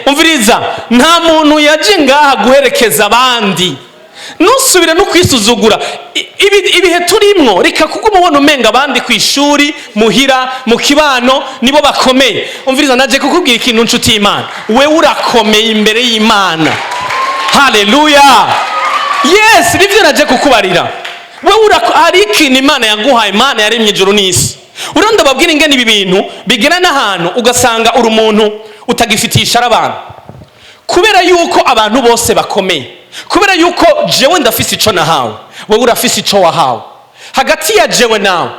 umviriza, nta muntu yaje ngaha guherekeza abandi. Nusubire no kwisuzugura ibihe turimwo, reka kuko mubona umenga abandi ku ishuri, muhira, mu kibano nibo bakomeye. Umviriza, naje kukubwira ikintu nshuti y'Imana, wewe urakomeye imbere y'Imana. Haleluya. Yes, nivyo naje kukubarira. Wewe hari ikintu Imana yaguhaye, Imana yaremye ijuru n'isi. Uranda babwira ingene ibi bintu bigera n'ahantu ugasanga uri umuntu utagifitisha abantu, kubera yuko abantu bose bakomeye, kubera yuko jewe ndafise ico nahawe, wewe urafise ico wahawe. Hagati ya jewe nawe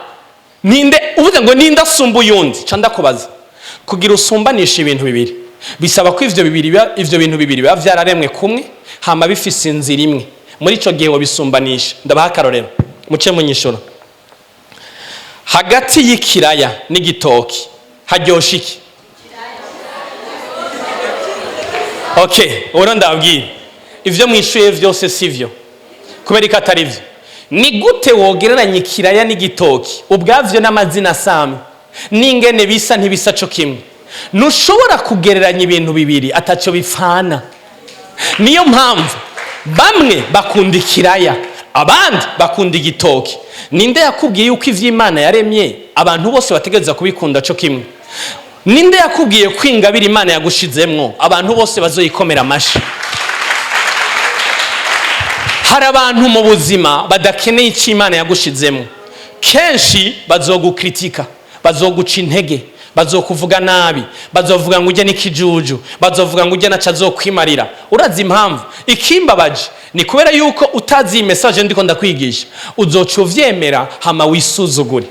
ninde, uvuze ngo ninde asumba uyundi? Ca ndakubaza, kugira usumbanisha ibintu bibiri bisaba ko ivyo bintu bibiri biba vyararemwe kumwe, hama bifise inzira imwe. Muri ico gihe wabisumbanisha. Ndabaha akarorero, muce munyishura. Hagati y'ikiraya n'igitoki haryosha iki? Okay, ora ndabwira ivyo mwishuye vyose sivyo, kubera ko atari vyo. Ni gute wogereranya ikiraya n'igitoki ubwavyo n'amazina samwe n'ingene bisa ntibisa co kimwe? Nushobora kugereranya ibintu bibiri ataco bifana. Niyo mpamvu bamwe bakunda ikiraya, abandi bakunda igitoki. Ninde yakubwiye yuko ivy'Imana yaremye abantu bose bategereza kubikunda co kimwe? Ninde yakubwiye ko ingabire Imana yagushizemwo abantu bose bazoyikomera amashi? Hari abantu mu buzima badakeneye icyo Imana yagushizemwo. Kenshi bazogukritika, bazoguca intege, bazokuvuga nabi, bazovuga ngo ujye n'ikijuju, bazovuga ngo ujye naca azokwimarira. Urazi impamvu? Ikimbabaje ni kubera yuko utazi message ndiko ndakwigisha, uzoca uvyemera hama wisuzugure.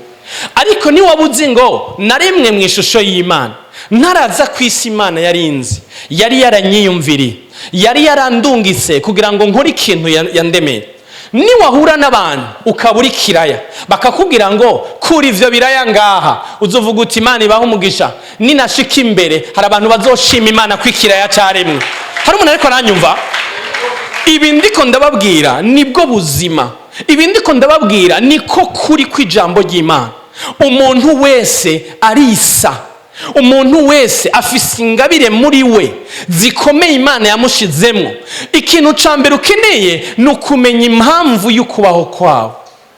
Ariko ni wabuzi ngo naremwe mu ishusho y'Imana, ntaraza kwisi Imana yarinzi, yari yaranyiyumviri, yari yarandungitse kugira ngo nkore ikintu yandemeye. Ni wahura n'abantu ukabura ikiraya bakakubwira ngo kuri ivyo biraya ngaha, uzovuga uti Imana ibaho umugisha, ninashika imbere hari abantu bazoshima Imana ko ikiraya caremwe. Hari umuntu ariko aranyumva? Ibi ndiko ndababwira nibwo buzima, ibi ndiko ndababwira niko kuri kw'ijambo ry'Imana. Umuntu wese arisa, umuntu wese afise ingabire muri we zikomeye Imana yamushizemwo. Ikintu ca mbere ukeneye ni ukumenya impamvu y'ukubaho kwawe.